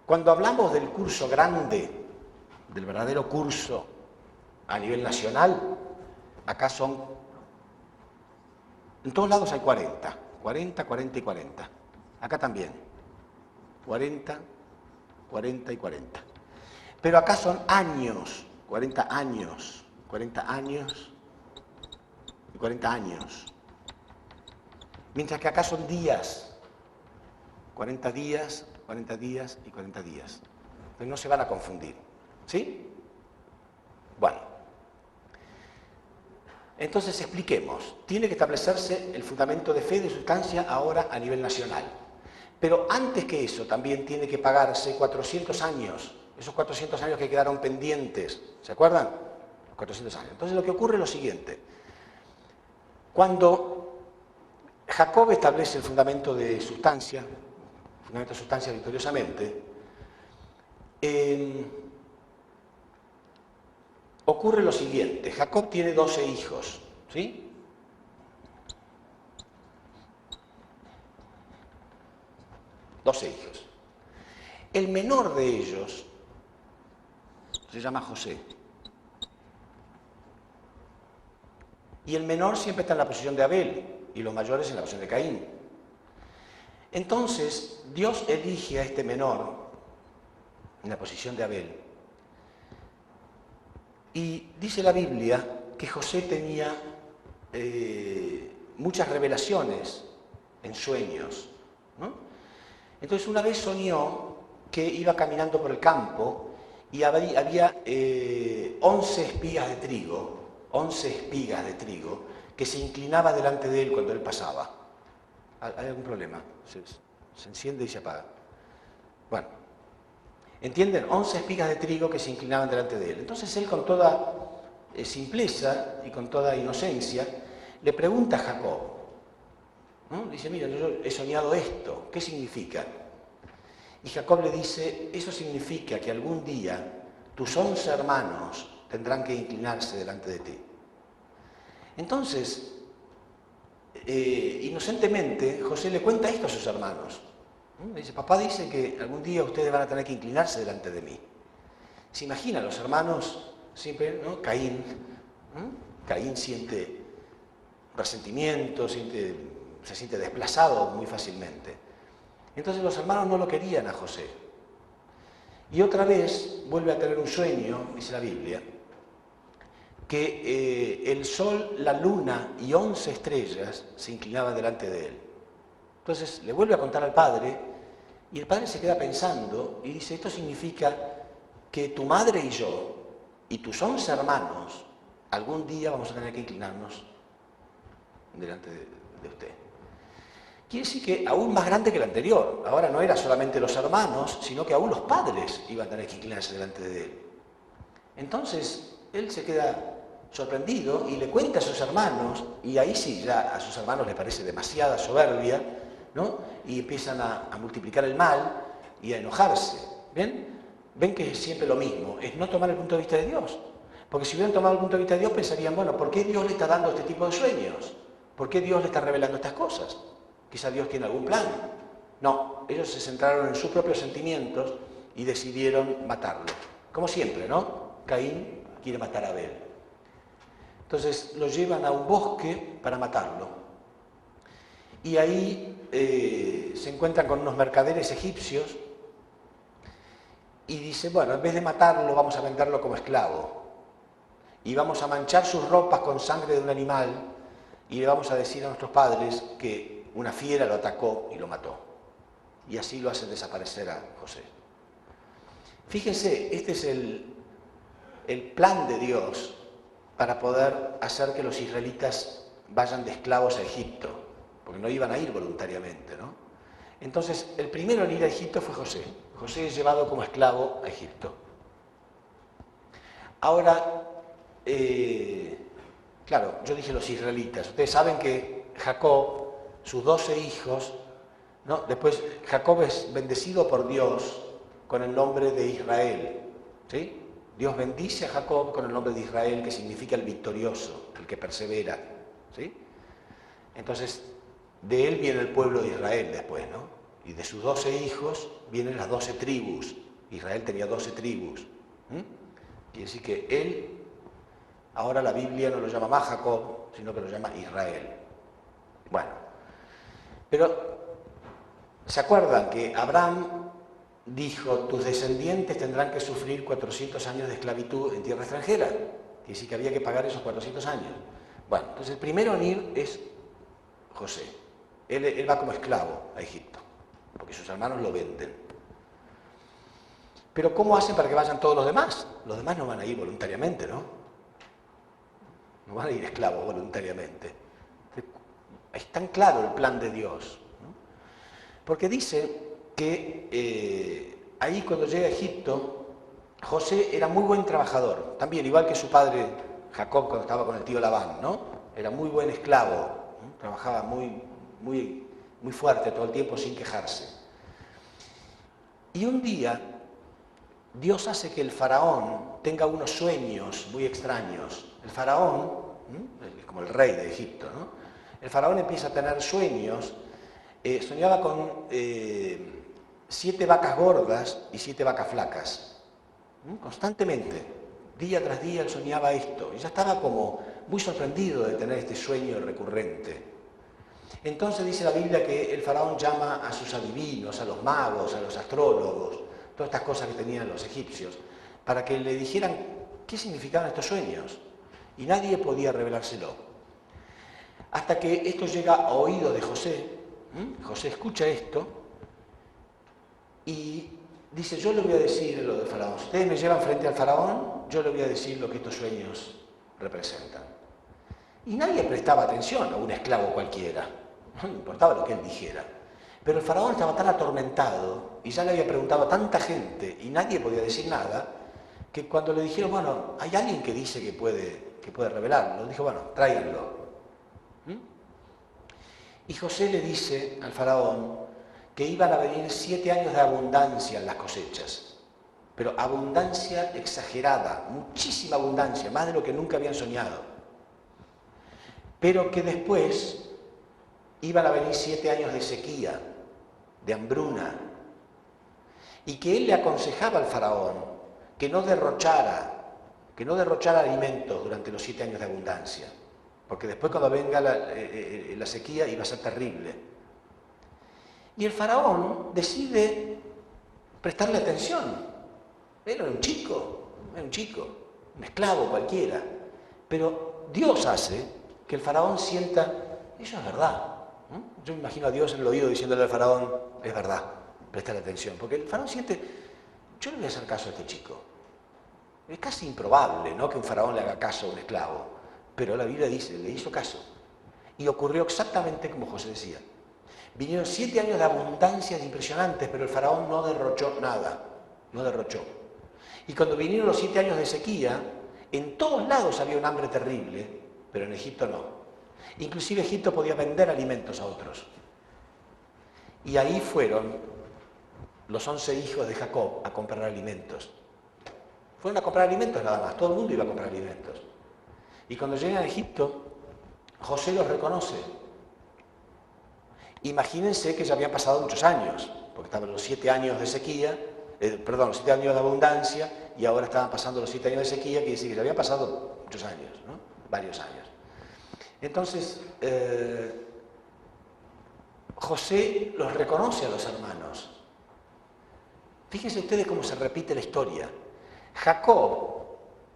Cuando hablamos del curso grande, del verdadero curso a nivel nacional, acá son, en todos lados hay 40, 40 y 40. Acá también, 40, 40 y 40. Pero acá son años, 40 años, 40 años y 40 años. Mientras que acá son días, 40 días, 40 días y 40 días. Entonces no se van a confundir. ¿Sí? Bueno. Entonces expliquemos. Tiene que establecerse el fundamento de fe y de sustancia ahora a nivel nacional. Pero antes que eso también tiene que pagarse 400 años. Esos 400 años que quedaron pendientes. ¿Se acuerdan? 400 años. Entonces lo que ocurre es lo siguiente. Cuando Jacob establece el fundamento de sustancia victoriosamente, ocurre lo siguiente. Jacob tiene 12 hijos, ¿sí? Hijos. El menor de ellos se llama José. Y el menor siempre está en la posición de Abel y los mayores en la posición de Caín. Entonces, Dios elige a este menor en la posición de Abel. Y dice la Biblia que José tenía muchas revelaciones en sueños, ¿no? Entonces, una vez soñó que iba caminando por el campo y había 11 espigas de trigo, que se inclinaba delante de él cuando él pasaba. ¿Hay algún problema? Se enciende y se apaga. Bueno, ¿entienden? 11 espigas de trigo que se inclinaban delante de él. Entonces él, con toda simpleza y con toda inocencia, le pregunta a Jacob, ¿no? Dice, mira, yo he soñado esto, ¿qué significa? Y Jacob le dice, eso significa que algún día tus 11 hermanos tendrán que inclinarse delante de ti. Entonces, inocentemente, José le cuenta esto a sus hermanos. Le dice, papá dice que algún día ustedes van a tener que inclinarse delante de mí. ¿Se imaginan los hermanos siempre, ¿no? Caín siente resentimiento, se siente desplazado muy fácilmente. Entonces los hermanos no lo querían a José. Y otra vez vuelve a tener un sueño, dice la Biblia, que el sol, la luna y 11 estrellas se inclinaban delante de él. Entonces le vuelve a contar al padre y el padre se queda pensando y dice, esto significa que tu madre y yo y tus 11 hermanos algún día vamos a tener que inclinarnos delante de usted. Quiere decir que aún más grande que el anterior. Ahora no era solamente los hermanos, sino que aún los padres iban a tener que inclinarse delante de él. Entonces él se queda sorprendido y le cuenta a sus hermanos, y ahí sí ya a sus hermanos les parece demasiada soberbia, ¿no? Y empiezan a multiplicar el mal y a enojarse. ¿Ven? Ven que es siempre lo mismo, es no tomar el punto de vista de Dios. Porque si hubieran tomado el punto de vista de Dios pensarían, bueno, ¿por qué Dios le está dando este tipo de sueños? ¿Por qué Dios le está revelando estas cosas? Quizá Dios tiene algún plan. No, ellos se centraron en sus propios sentimientos y decidieron matarlo. Como siempre, ¿no? Caín quiere matar a Abel. Entonces lo llevan a un bosque para matarlo. Y ahí se encuentran con unos mercaderes egipcios y dice, bueno, en vez de matarlo vamos a venderlo como esclavo. Y vamos a manchar sus ropas con sangre de un animal y le vamos a decir a nuestros padres que una fiera lo atacó y lo mató. Y así lo hacen desaparecer a José. Fíjense, este es el plan de Dios para poder hacer que los israelitas vayan de esclavos a Egipto, porque no iban a ir voluntariamente, ¿no? Entonces, el primero en ir a Egipto fue José. José es llevado como esclavo a Egipto. Ahora, claro, yo dije los israelitas. Ustedes saben que Jacob, sus 12 hijos, ¿no? Después Jacob es bendecido por Dios con el nombre de Israel, ¿sí? Dios bendice a Jacob con el nombre de Israel, que significa el victorioso, el que persevera, ¿sí? Entonces, de él viene el pueblo de Israel después, ¿no? Y de sus 12 hijos vienen las 12 tribus. Israel tenía 12 tribus. Quiere decir que él, ahora la Biblia no lo llama más Jacob, sino que lo llama Israel. Bueno, pero ¿se acuerdan que Abraham dijo, tus descendientes tendrán que sufrir 400 años de esclavitud en tierra extranjera? Quiere decir que había que pagar esos 400 años. Bueno, entonces el primero en ir es José. Él va como esclavo a Egipto, porque sus hermanos lo venden. Pero ¿cómo hacen para que vayan todos los demás? Los demás no van a ir voluntariamente, ¿no? No van a ir esclavos voluntariamente. Es tan claro el plan de Dios, ¿no? Porque dice que ahí cuando llega a Egipto, José era muy buen trabajador, también igual que su padre Jacob cuando estaba con el tío Labán, ¿no? Era muy buen esclavo, ¿no? Trabajaba muy fuerte todo el tiempo sin quejarse. Y un día Dios hace que el faraón tenga unos sueños muy extraños. El faraón, como el rey de Egipto, ¿no? El faraón empieza a tener sueños, soñaba con 7 vacas gordas y 7 vacas flacas, constantemente, día tras día él soñaba esto, y ya estaba como muy sorprendido de tener este sueño recurrente. Entonces dice la Biblia que el faraón llama a sus adivinos, a los magos, a los astrólogos, todas estas cosas que tenían los egipcios, para que le dijeran qué significaban estos sueños, y nadie podía revelárselo. Hasta que esto llega a oídos de José. José escucha esto y dice, yo le voy a decir lo del faraón. Si ustedes me llevan frente al faraón, yo le voy a decir lo que estos sueños representan. Y nadie prestaba atención a un esclavo cualquiera, no le importaba lo que él dijera. Pero el faraón estaba tan atormentado y ya le había preguntado a tanta gente y nadie podía decir nada, que cuando le dijeron, bueno, hay alguien que dice que puede revelarlo, dijo, bueno, tráiganlo. Y José le dice al faraón que iban a venir 7 años de abundancia en las cosechas, pero abundancia exagerada, muchísima abundancia, más de lo que nunca habían soñado. Pero que después iban a venir 7 años de sequía, de hambruna, y que él le aconsejaba al faraón que no derrochara alimentos durante los 7 años de abundancia, porque después cuando venga la sequía iba a ser terrible. Y el faraón decide prestarle atención. Él era un chico, un esclavo cualquiera, pero Dios hace que el faraón sienta, eso es verdad. Yo me imagino a Dios en el oído diciéndole al faraón, es verdad, prestarle atención, porque el faraón siente, yo le voy a hacer caso a este chico. Es casi improbable, ¿no?, que un faraón le haga caso a un esclavo. Pero la Biblia dice, le hizo caso. Y ocurrió exactamente como José decía. Vinieron 7 años de abundancias impresionantes, pero el faraón no derrochó nada, no derrochó. Y cuando vinieron los 7 años de sequía, en todos lados había un hambre terrible, pero en Egipto no. Inclusive Egipto podía vender alimentos a otros. Y ahí fueron los 11 hijos de Jacob a comprar alimentos. Fueron a comprar alimentos nada más, todo el mundo iba a comprar alimentos. Y cuando llegan a Egipto, José los reconoce. Imagínense que ya habían pasado muchos años, porque estaban los 7 años de sequía, los 7 años de abundancia, y ahora estaban pasando los 7 años de sequía, quiere decir que ya habían pasado muchos años, ¿no? Varios años. Entonces, José los reconoce a los hermanos. Fíjense ustedes cómo se repite la historia. Jacob,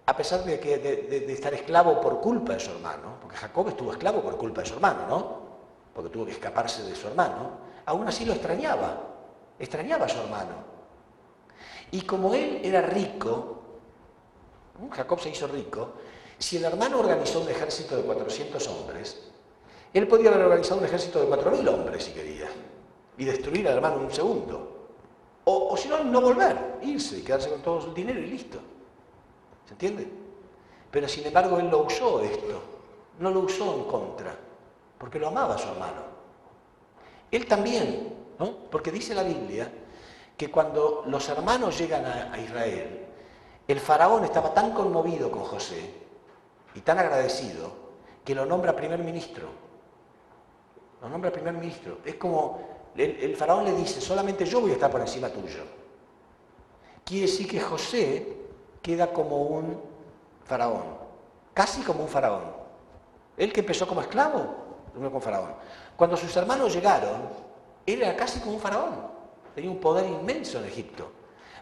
a pesar de estar esclavo por culpa de su hermano, porque Jacob estuvo esclavo por culpa de su hermano, ¿no? Porque tuvo que escaparse de su hermano, aún así lo extrañaba a su hermano. Y como él era rico, Jacob se hizo rico, Si el hermano organizó un ejército de 400 hombres, él podía haber organizado un ejército de 4000 hombres si quería, y destruir al hermano en un segundo. O si no, no volver, irse y quedarse con todo su dinero y listo. ¿Se entiende? Pero sin embargo él lo usó esto, no lo usó en contra, porque lo amaba a su hermano. Él también, ¿no? Porque dice la Biblia que cuando los hermanos llegan a Israel, el faraón estaba tan conmovido con José y tan agradecido que lo nombra primer ministro. Lo nombra primer ministro. Es como el faraón le dice, solamente yo voy a estar por encima tuyo. Quiere decir que José queda como un faraón, casi como un faraón. Él que empezó como esclavo, terminó como faraón. Cuando sus hermanos llegaron, él era casi como un faraón. Tenía un poder inmenso en Egipto.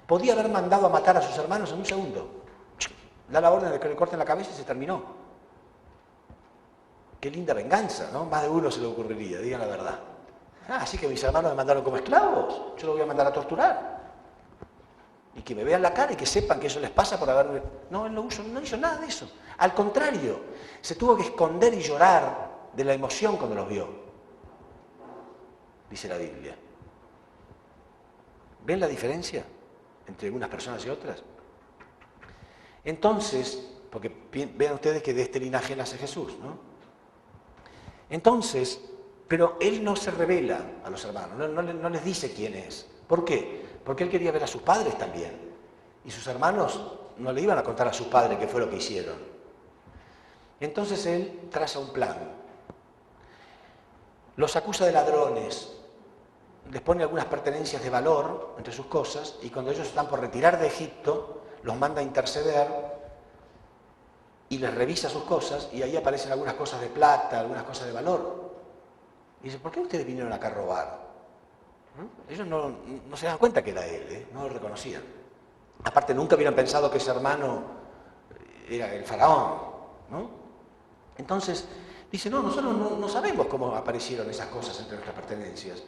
Podía haber mandado a matar a sus hermanos en un segundo. Da la orden de que le corten la cabeza y se terminó. Qué linda venganza, ¿no? Más de uno se le ocurriría, digan la verdad. Así que mis hermanos me mandaron como esclavos, yo los voy a mandar a torturar. Y que me vean la cara y que sepan que eso les pasa por haber... No, él no hizo nada de eso. Al contrario, se tuvo que esconder y llorar de la emoción cuando los vio. Dice la Biblia. ¿Ven la diferencia entre unas personas y otras? Entonces, porque vean ustedes que de este linaje nace Jesús, ¿no? Entonces, pero él no se revela a los hermanos, no les dice quién es. ¿Por qué? Porque él quería ver a sus padres también. Y sus hermanos no le iban a contar a sus padres qué fue lo que hicieron. Entonces él traza un plan. Los acusa de ladrones, les pone algunas pertenencias de valor entre sus cosas, y cuando ellos están por retirar de Egipto, los manda a interceder y les revisa sus cosas, y ahí aparecen algunas cosas de plata, algunas cosas de valor. Y dice, ¿por qué ustedes vinieron acá a robar? Ellos no se dan cuenta que era él, no lo reconocían. Aparte, nunca hubieran pensado que ese hermano era el faraón, ¿no? Entonces, dice, no, nosotros no sabemos cómo aparecieron esas cosas entre nuestras pertenencias.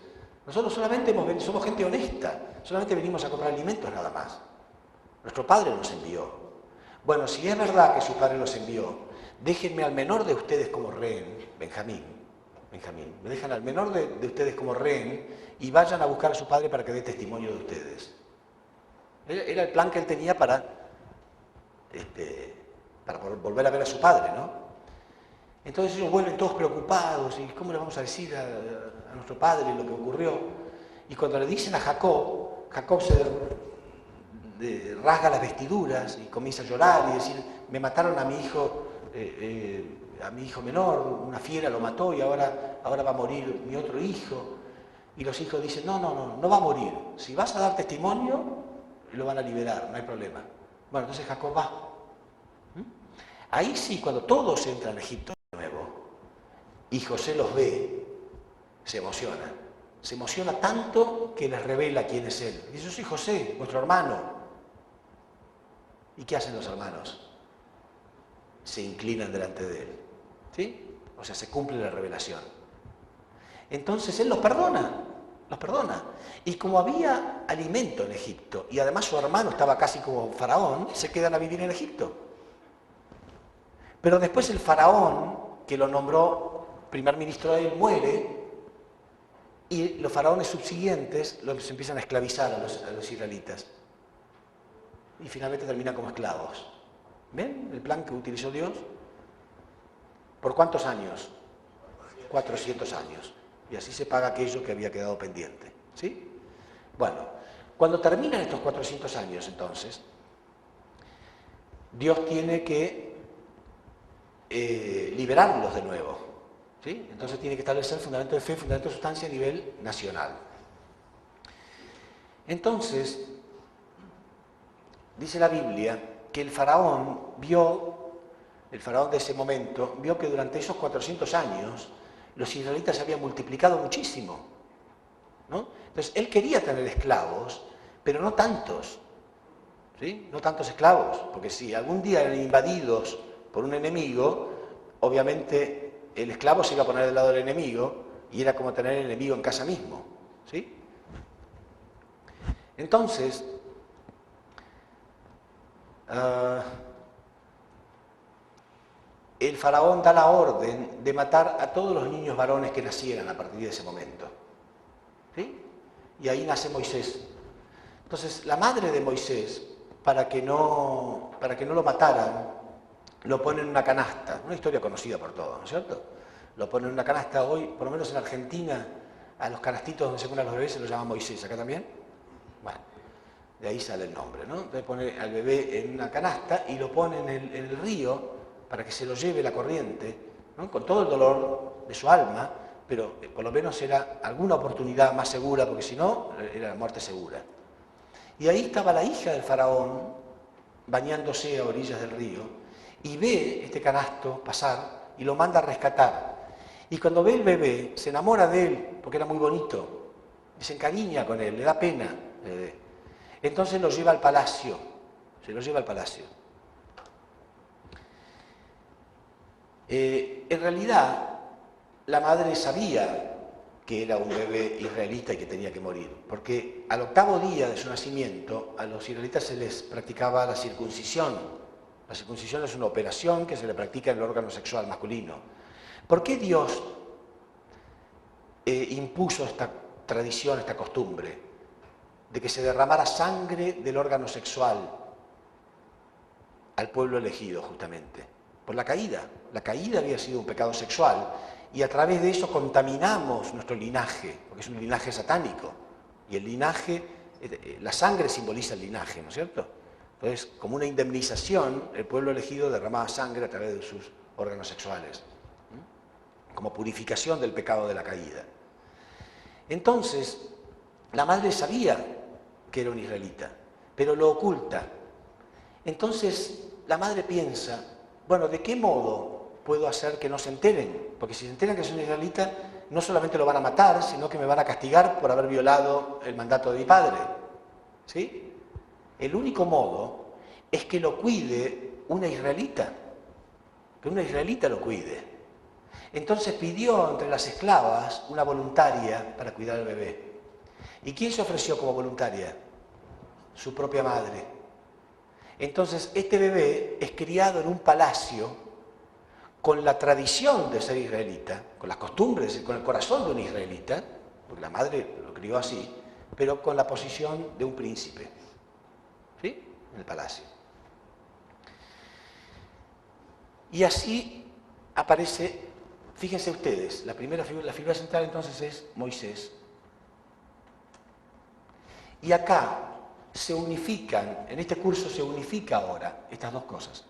Nosotros solamente somos gente honesta, solamente venimos a comprar alimentos nada más. Nuestro padre nos envió. Bueno, si es verdad que su padre los envió, déjenme al menor de ustedes como rehén, Benjamín, me dejan al menor de ustedes como rehén y vayan a buscar a su padre para que dé testimonio de ustedes. Era el plan que él tenía para volver a ver a su padre, ¿no? Entonces ellos vuelven todos preocupados, ¿y cómo le vamos a decir a nuestro padre lo que ocurrió? Y cuando le dicen a Jacob, Jacob se rasga las vestiduras y comienza a llorar y decir, me mataron a mi hijo menor, una fiera lo mató y ahora va a morir mi otro hijo. Y los hijos dicen, no va a morir. Si vas a dar testimonio, lo van a liberar, no hay problema. Bueno, entonces Jacob va. Ahí sí, cuando todos entran a Egipto de nuevo y José los ve, se emociona. Se emociona tanto que les revela quién es él. Dice, yo soy José, vuestro hermano. ¿Y qué hacen los hermanos? Se inclinan delante de él. ¿Sí? O sea, se cumple la revelación. Entonces él los perdona. Y como había alimento en Egipto, y además su hermano estaba casi como faraón, se quedan a vivir en Egipto. Pero después el faraón, que lo nombró primer ministro de él, muere, y los faraones subsiguientes los empiezan a esclavizar a los israelitas. Y finalmente terminan como esclavos. ¿Ven el plan que utilizó Dios? ¿Por cuántos años? 400 años. Y así se paga aquello que había quedado pendiente. ¿Sí? Bueno, cuando terminan estos 400 años, entonces, Dios tiene que liberarlos de nuevo. ¿Sí? Entonces tiene que establecer fundamento de fe, fundamento de sustancia a nivel nacional. Entonces, dice la Biblia que el faraón de ese momento, vio que durante esos 400 años los israelitas se habían multiplicado muchísimo, ¿no? Entonces, él quería tener esclavos, pero no tantos, ¿sí? No tantos esclavos, porque si algún día eran invadidos por un enemigo, obviamente el esclavo se iba a poner del lado del enemigo y era como tener el enemigo en casa mismo, ¿sí? Entonces, el faraón da la orden de matar a todos los niños varones que nacieran a partir de ese momento. ¿Sí? Y ahí nace Moisés. Entonces, la madre de Moisés, para que no lo mataran, lo pone en una canasta, una historia conocida por todos, ¿no es cierto? Lo pone en una canasta hoy, por lo menos en Argentina, a los canastitos donde se ponen a los bebés se los llama Moisés, ¿acá también? Bueno, de ahí sale el nombre, ¿no? Entonces pone al bebé en una canasta y lo pone en el río para que se lo lleve la corriente, ¿no? Con todo el dolor de su alma, pero por lo menos era alguna oportunidad más segura, porque si no, era la muerte segura. Y ahí estaba la hija del faraón, bañándose a orillas del río, y ve este canasto pasar y lo manda a rescatar. Y cuando ve el bebé, se enamora de él, porque era muy bonito, y se encariña con él, le da pena el bebé. Entonces lo lleva al palacio, se lo lleva al palacio. En realidad, la madre sabía que era un bebé israelita y que tenía que morir, porque al 8º día de su nacimiento a los israelitas se les practicaba la circuncisión. La circuncisión es una operación que se le practica en el órgano sexual masculino. ¿Por qué Dios impuso esta tradición, esta costumbre, de que se derramara sangre del órgano sexual al pueblo elegido, justamente? Por la caída. La caída había sido un pecado sexual y a través de eso contaminamos nuestro linaje, porque es un linaje satánico. Y el linaje, la sangre simboliza el linaje, ¿no es cierto? Entonces, como una indemnización, el pueblo elegido derramaba sangre a través de sus órganos sexuales, como purificación del pecado de la caída. Entonces, la madre sabía que era un israelita, pero lo oculta. Entonces, la madre piensa, bueno, ¿de qué modo puedo hacer que no se enteren? Porque si se enteran que soy un israelita, no solamente lo van a matar, sino que me van a castigar por haber violado el mandato de mi padre. ¿Sí? El único modo es que lo cuide una israelita, que una israelita lo cuide. Entonces pidió entre las esclavas una voluntaria para cuidar al bebé. ¿Y quién se ofreció como voluntaria? Su propia madre. Entonces este bebé es criado en un palacio con la tradición de ser israelita, con las costumbres, con el corazón de un israelita, porque la madre lo crió así, pero con la posición de un príncipe, ¿sí? En el palacio. Y así aparece, fíjense ustedes, la figura central entonces es Moisés. Y acá se unifican, en este curso se unifica ahora estas dos cosas.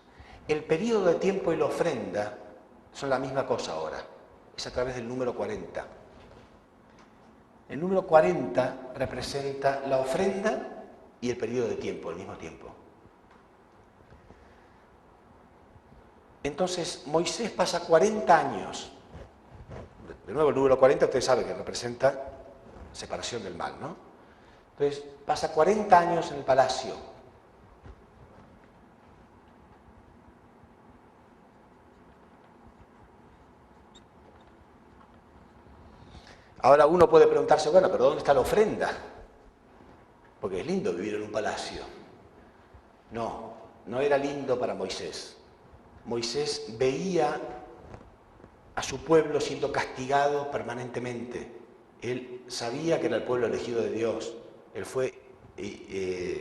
El periodo de tiempo y la ofrenda son la misma cosa ahora, es a través del número 40. El número 40 representa la ofrenda y el periodo de tiempo al mismo tiempo. Entonces Moisés pasa 40 años, de nuevo el número 40 ustedes saben que representa separación del mal, ¿no? Entonces pasa 40 años en el palacio. Ahora uno puede preguntarse, bueno, pero ¿dónde está la ofrenda? Porque es lindo vivir en un palacio. No, no era lindo para Moisés. Moisés veía a su pueblo siendo castigado permanentemente. Él sabía que era el pueblo elegido de Dios. Él fue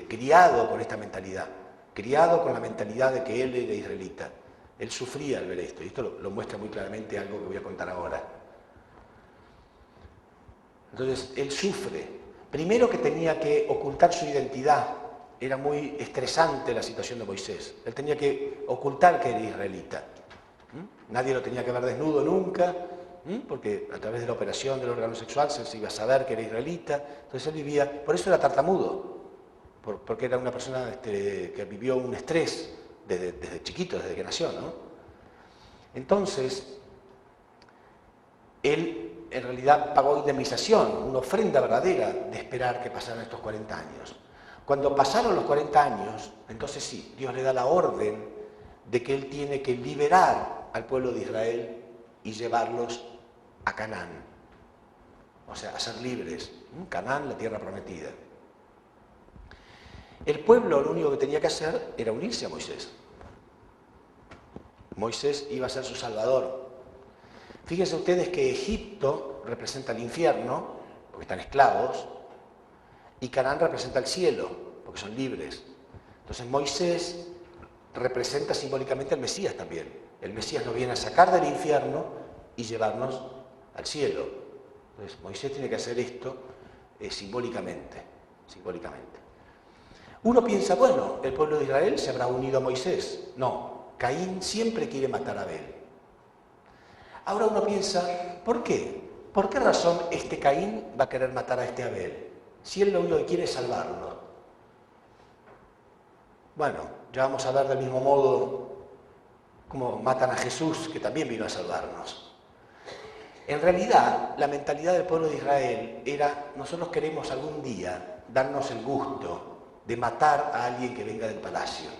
criado con esta mentalidad, criado con la mentalidad de que él era israelita. Él sufría al ver esto, y esto lo muestra muy claramente algo que voy a contar ahora. Entonces, él sufre. Primero que tenía que ocultar su identidad. Era muy estresante la situación de Moisés. Él tenía que ocultar que era israelita. Nadie lo tenía que ver desnudo nunca, porque a través de la operación del órgano sexual se iba a saber que era israelita. Entonces él vivía, por eso era tartamudo, porque era una persona que vivió un estrés desde chiquito, desde que nació, ¿no? Entonces, él en realidad pagó indemnización, una ofrenda verdadera de esperar que pasaran estos 40 años. Cuando pasaron los 40 años, entonces sí, Dios le da la orden de que él tiene que liberar al pueblo de Israel y llevarlos a Canaán, o sea, a ser libres. Canaán, la tierra prometida. El pueblo lo único que tenía que hacer era unirse a Moisés. Moisés iba a ser su salvador. Fíjense ustedes que Egipto representa el infierno, porque están esclavos, y Canaán representa el cielo, porque son libres. Entonces Moisés representa simbólicamente al Mesías también. El Mesías nos viene a sacar del infierno y llevarnos al cielo. Entonces Moisés tiene que hacer esto simbólicamente. Uno piensa, bueno, el pueblo de Israel se habrá unido a Moisés. No, Caín siempre quiere matar a Abel. Ahora uno piensa, ¿por qué? ¿Por qué razón este Caín va a querer matar a este Abel? Si él lo único que quiere es salvarlo. Bueno, ya vamos a ver del mismo modo cómo matan a Jesús, que también vino a salvarnos. En realidad, la mentalidad del pueblo de Israel era, nosotros queremos algún día darnos el gusto de matar a alguien que venga del palacio.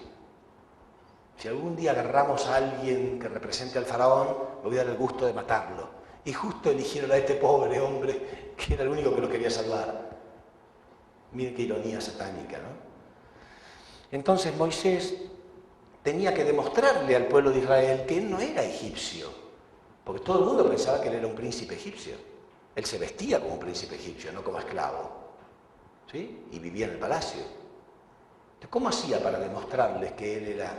Si algún día agarramos a alguien que represente al faraón, me voy a dar el gusto de matarlo. Y justo eligieron a este pobre hombre, que era el único que lo quería salvar. Miren qué ironía satánica, ¿no? Entonces Moisés tenía que demostrarle al pueblo de Israel que él no era egipcio, porque todo el mundo pensaba que él era un príncipe egipcio. Él se vestía como un príncipe egipcio, no como esclavo, ¿sí? Y vivía en el palacio. Entonces, ¿cómo hacía para demostrarles que él era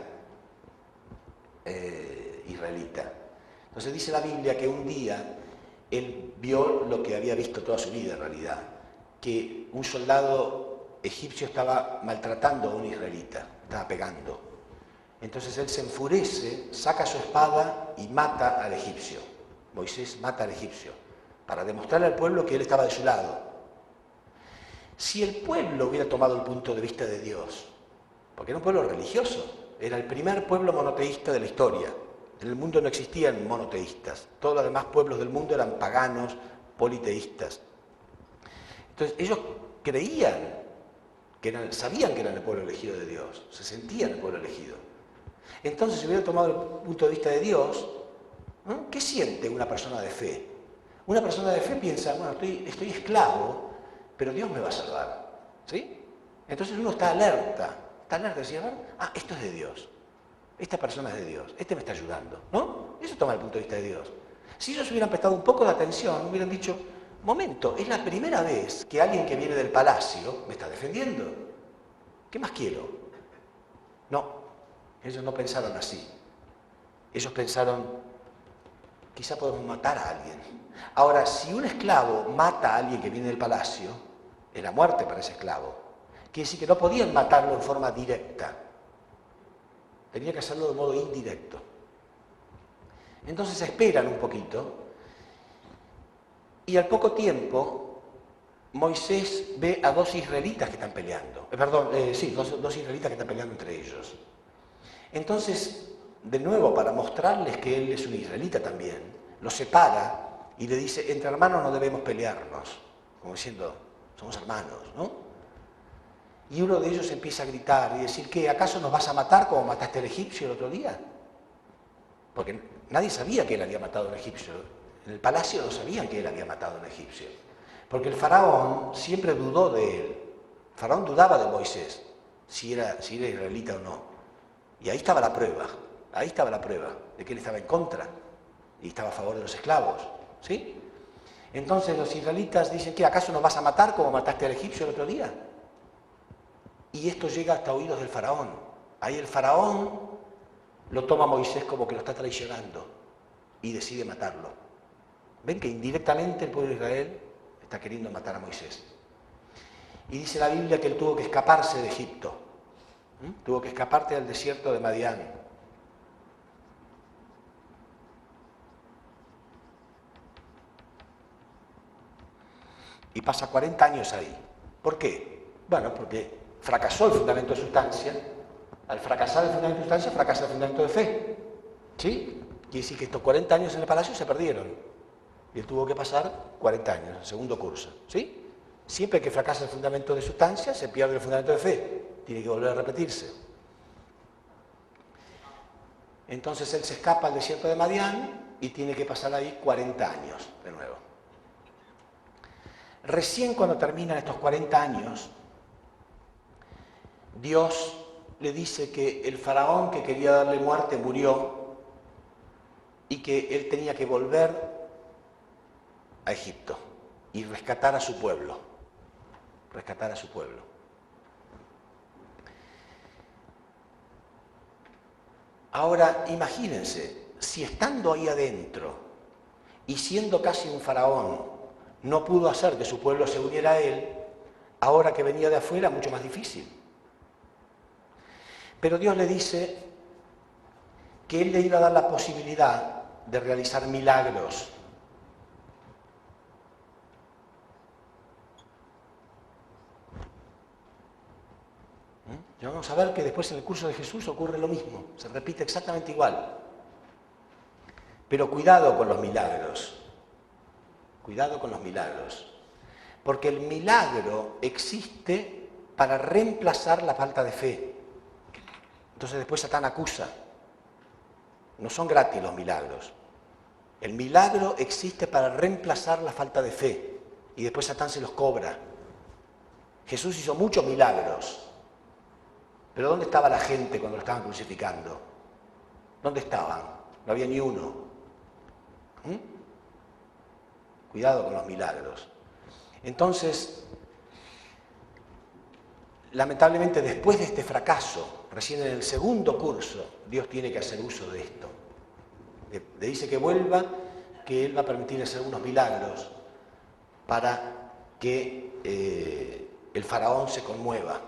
israelita? Entonces dice la Biblia que un día él vio lo que había visto toda su vida en realidad, que un soldado egipcio estaba maltratando a un israelita, estaba pegando. Entonces él se enfurece, saca su espada y mata al egipcio. Moisés mata al egipcio para demostrarle al pueblo que él estaba de su lado. Si el pueblo hubiera tomado el punto de vista de Dios, porque era un pueblo religioso, era el primer pueblo monoteísta de la historia. En el mundo no existían monoteístas, todos los demás pueblos del mundo eran paganos, politeístas. Entonces ellos creían, sabían que eran el pueblo elegido de Dios, se sentían el pueblo elegido. Entonces, si hubiera tomado el punto de vista de Dios, ¿no? ¿Qué siente una persona de fe? Una persona de fe piensa, bueno, estoy esclavo, pero Dios me va a salvar, ¿sí? Entonces uno está alerta, decía, esto es de Dios, esta persona es de Dios, este me está ayudando, ¿no? Eso toma el punto de vista de Dios. Si ellos hubieran prestado un poco de atención, hubieran dicho, momento, es la primera vez que alguien que viene del palacio me está defendiendo. ¿Qué más quiero? No, ellos no pensaron así. Ellos pensaron, quizá podemos matar a alguien. Ahora, si un esclavo mata a alguien que viene del palacio, es la muerte para ese esclavo. Quiere decir que no podían matarlo en forma directa. Tenía que hacerlo de modo indirecto. Entonces esperan un poquito y al poco tiempo Moisés ve a dos israelitas que están peleando. Dos israelitas que están peleando entre ellos. Entonces, de nuevo, para mostrarles que él es un israelita también, los separa y le dice, entre hermanos no debemos pelearnos, como diciendo, somos hermanos, ¿no? Y uno de ellos empieza a gritar y decir, ¿qué? ¿Acaso nos vas a matar como mataste al egipcio el otro día? Porque nadie sabía que él había matado a un egipcio. En el palacio no sabían que él había matado a un egipcio. Porque el faraón siempre dudó de él. El faraón dudaba de Moisés, si era israelita o no. Y ahí estaba la prueba de que él estaba en contra y estaba a favor de los esclavos, ¿sí? Entonces los israelitas dicen, ¿qué? ¿Acaso nos vas a matar como mataste al egipcio el otro día? Y esto llega hasta oídos del faraón. Ahí el faraón lo toma a Moisés como que lo está traicionando y decide matarlo. Ven que indirectamente el pueblo de Israel está queriendo matar a Moisés. Y dice la Biblia que él tuvo que escaparse de Egipto. Tuvo que escaparte al desierto de Madián. Y pasa 40 años ahí. ¿Por qué? Bueno, porque fracasó el fundamento de sustancia. Al fracasar el fundamento de sustancia, fracasa el fundamento de fe. ¿Sí? Quiere decir que estos 40 años en el palacio se perdieron. Y él tuvo que pasar 40 años, el segundo curso. ¿Sí? Siempre que fracasa el fundamento de sustancia, se pierde el fundamento de fe. Tiene que volver a repetirse. Entonces él se escapa al desierto de Madián y tiene que pasar ahí 40 años de nuevo. Recién cuando terminan estos 40 años, Dios le dice que el faraón que quería darle muerte murió y que él tenía que volver a Egipto y rescatar a su pueblo. Rescatar a su pueblo. Ahora, imagínense, si estando ahí adentro y siendo casi un faraón, no pudo hacer que su pueblo se uniera a él, ahora que venía de afuera, mucho más difícil. Pero Dios le dice que Él le iba a dar la posibilidad de realizar milagros. Ya vamos a ver que después en el curso de Jesús ocurre lo mismo, se repite exactamente igual. Pero cuidado con los milagros, cuidado con los milagros, porque el milagro existe para reemplazar la falta de fe. Entonces después Satán acusa. No son gratis los milagros. El milagro existe para reemplazar la falta de fe y después Satán se los cobra. Jesús hizo muchos milagros. Pero ¿dónde estaba la gente cuando lo estaban crucificando? ¿Dónde estaban? No había ni uno. Cuidado con los milagros. Entonces, lamentablemente después de este fracaso, recién en el segundo curso, Dios tiene que hacer uso de esto. Le dice que vuelva, que Él va a permitir hacer unos milagros para que el faraón se conmueva.